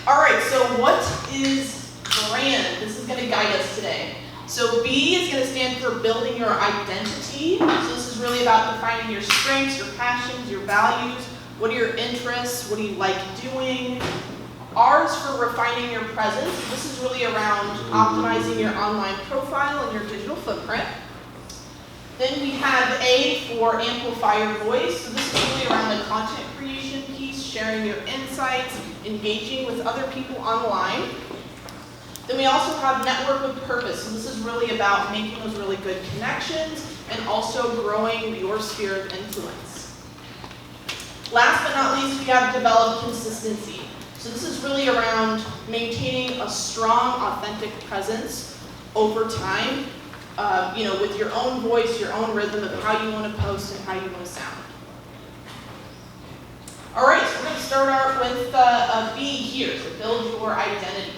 All right, so what is brand? This is going to guide us today. So B is going to stand for building your identity. So this is really about defining your strengths, your passions, your values. What are your interests? What do you like doing? R is for refining your presence. This is really around optimizing your online profile and your digital footprint. Then we have A for amplify your voice. So this is really around the content creation piece, sharing your insights, engaging with other people online. Then we also have network with purpose. So this is really about making those really good connections and also growing your sphere of influence. Last but not least, we have develop consistency. So this is really around maintaining a strong, authentic presence over time, with your own voice, your own rhythm of how you want to post and how you want to sound. All right, so we're going to start out with B here, so build your identity.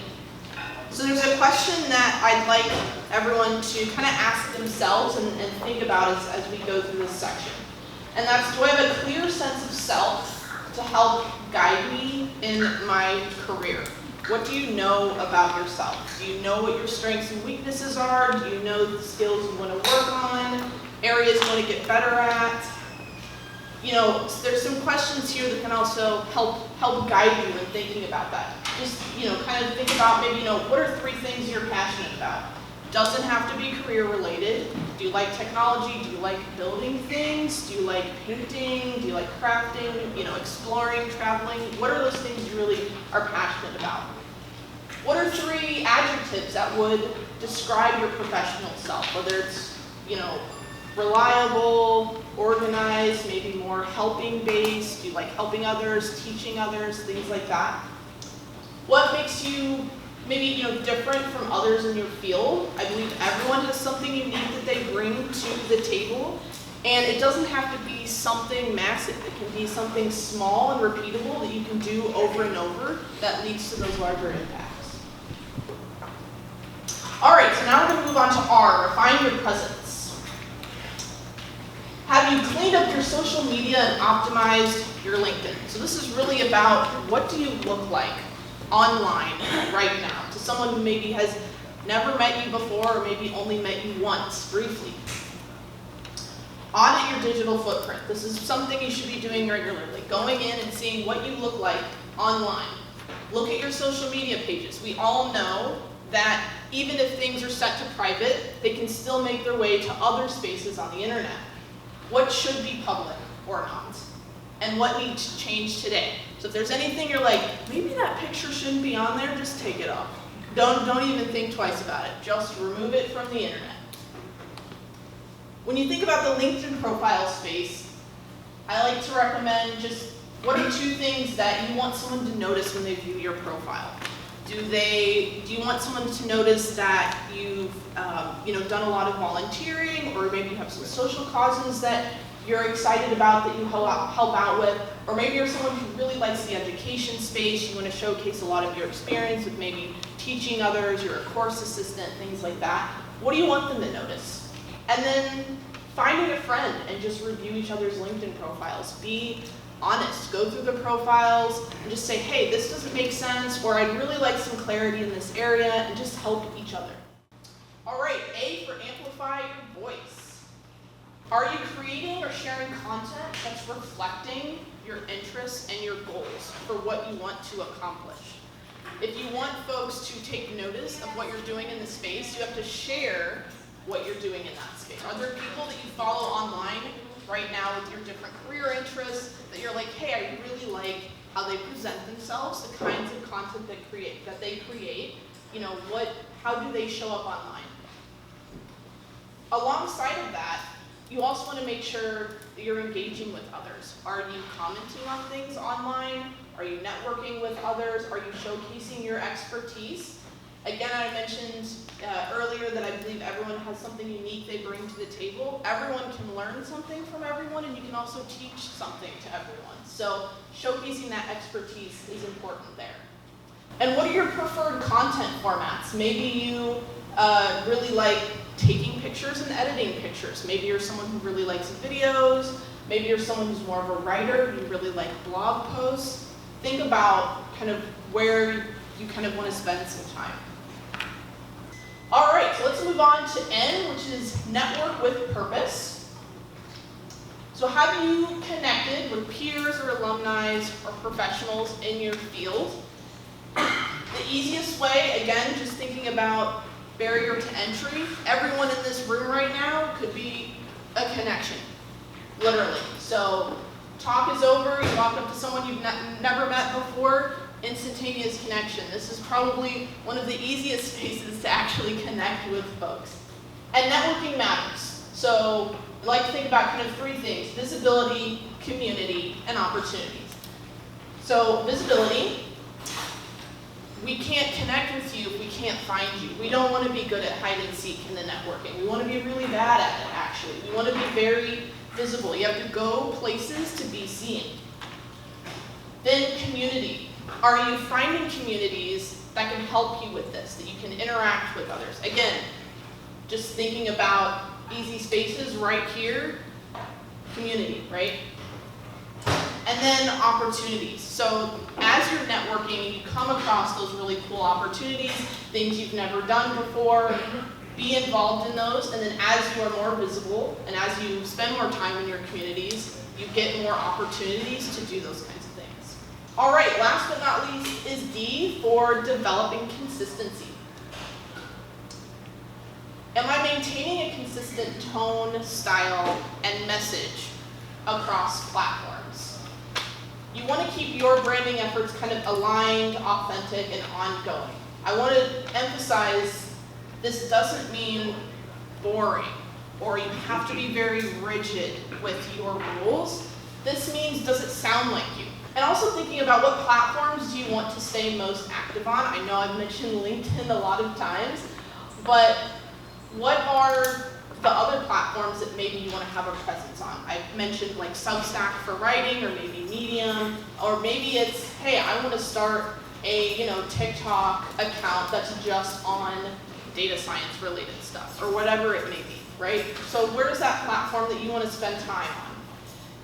So there's a question that I'd like everyone to kind of ask themselves and think about as we go through this section. And that's, do I have a clear sense of self to help guide me in my career? What do you know about yourself? Do you know what your strengths and weaknesses are? Do you know the skills you want to work on? Areas you want to get better at? There's some questions here that can also help guide you in thinking about that. Just, kind of think about maybe, what are 3 things you're passionate about? Doesn't have to be career related. Do you like technology? Do you like building things? Do you like painting? Do you like crafting? Exploring, traveling? What are those things you really are passionate about? What are 3 adjectives that would describe your professional self? Whether it's, reliable, organized, maybe more helping based. Do you like helping others, teaching others, things like that? What makes you maybe different from others in your field? I believe everyone has something unique that they bring to the table, and it doesn't have to be something massive. It can be something small and repeatable that you can do over and over that leads to those larger impacts. All right, so now we're going to move on to R, refine your presence. Have you cleaned up your social media and optimized your LinkedIn? So this is really about what do you look like online right now to someone who maybe has never met you before or maybe only met you once, briefly. Audit your digital footprint. This is something you should be doing regularly, going in and seeing what you look like online. Look at your social media pages. We all know that even if things are set to private, they can still make their way to other spaces on the internet. What should be public or not? And what needs to change today? So if there's anything you're like, maybe that picture shouldn't be on there, just take it off. Don't even think twice about it. Just remove it from the internet. When you think about the LinkedIn profile space, I like to recommend just what are 2 things that you want someone to notice when they view your profile? Do you want someone to notice that you've done a lot of volunteering, or maybe you have some social causes that you're excited about that you help out with, or maybe you're someone who really likes the education space, you want to showcase a lot of your experience with maybe teaching others, you're a course assistant, things like that. What do you want them to notice? And then finding a friend and just review each other's LinkedIn profiles. Be honest, go through the profiles and just say, hey, this doesn't make sense, or I'd really like some clarity in this area, and just help each other. All right, A for amplify your voice. Are you creating or sharing content that's reflecting your interests and your goals for what you want to accomplish? If you want folks to take notice of what you're doing in the space, you have to share what you're doing in that space. Are there people that you follow online right now with your different career interests that you're like, hey, I really like how they present themselves, the kinds of content that they create, how do they show up online? Alongside of that, you also want to make sure that you're engaging with others. Are you commenting on things online? Are you networking with others? Are you showcasing your expertise? Again, I mentioned earlier that I believe everyone has something unique they bring to the table. Everyone can learn something from everyone, and you can also teach something to everyone. So showcasing that expertise is important there. And what are your preferred content formats? Maybe you really like taking pictures and editing pictures. Maybe you're someone who really likes videos. Maybe you're someone who's more of a writer, you really like blog posts. Think about kind of where you kind of want to spend some time. All right, so let's move on to N, which is network with purpose. So have you connected with peers or alumni or professionals in your field? The easiest way, again, just thinking about barrier to entry, everyone in this room right now could be a connection, literally. So talk is over, you walk up to someone you've never met before, instantaneous connection. This is probably one of the easiest spaces to actually connect with folks. And networking matters. So I like to think about kind of three things: visibility, community, and opportunities. So visibility, we can't connect with you if we can't find you. We don't want to be good at hide and seek in the networking. We want to be really bad at it, actually. We want to be very visible. You have to go places to be seen. Then community. Are you finding communities that can help you with this, that you can interact with others? Again, just thinking about easy spaces right here, community, right? And then opportunities. So as you're networking, you come across those really cool opportunities, things you've never done before, be involved in those, and then as you are more visible and as you spend more time in your communities, you get more opportunities to do those kinds of things. All right, last but not least is D for developing consistency. Am I maintaining a consistent tone, style, and message across platforms? You want to keep your branding efforts kind of aligned, authentic, and ongoing. I want to emphasize this doesn't mean boring or you have to be very rigid with your rules. This means, does it sound like you? And also thinking about what platforms do you want to stay most active on. I know I've mentioned LinkedIn a lot of times, but what are the other platforms that maybe you want to have a presence on? I've mentioned like Substack for writing, or maybe Medium, or maybe it's, hey, I want to start a TikTok account that's just on data science related stuff, or whatever it may be, right? So where's that platform that you want to spend time on?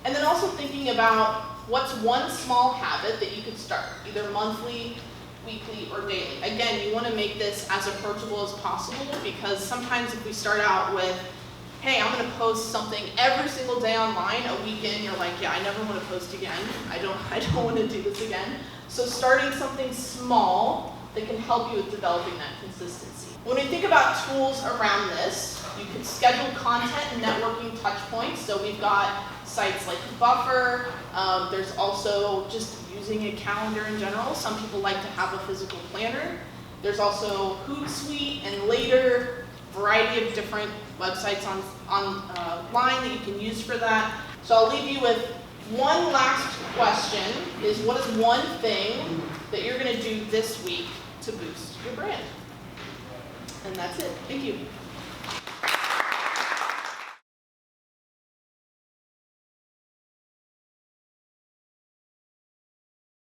And then also thinking about what's one small habit that you could start, either monthly, weekly, or daily. Again, you want to make this as approachable as possible, because sometimes if we start out with, hey, I'm going to post something every single day online, a week in, you're like, yeah, I never want to post again. I don't want to do this again. So starting something small that can help you with developing that consistency. When we think about tools around this, you can schedule content and networking touch points. So we've got sites like Buffer. There's also just using a calendar in general. Some people like to have a physical planner. There's also Hootsuite and Later, variety of different websites online that you can use for that. So I'll leave you with one last question, is what is one thing that you're going to do this week to boost your brand? And that's it. Thank you.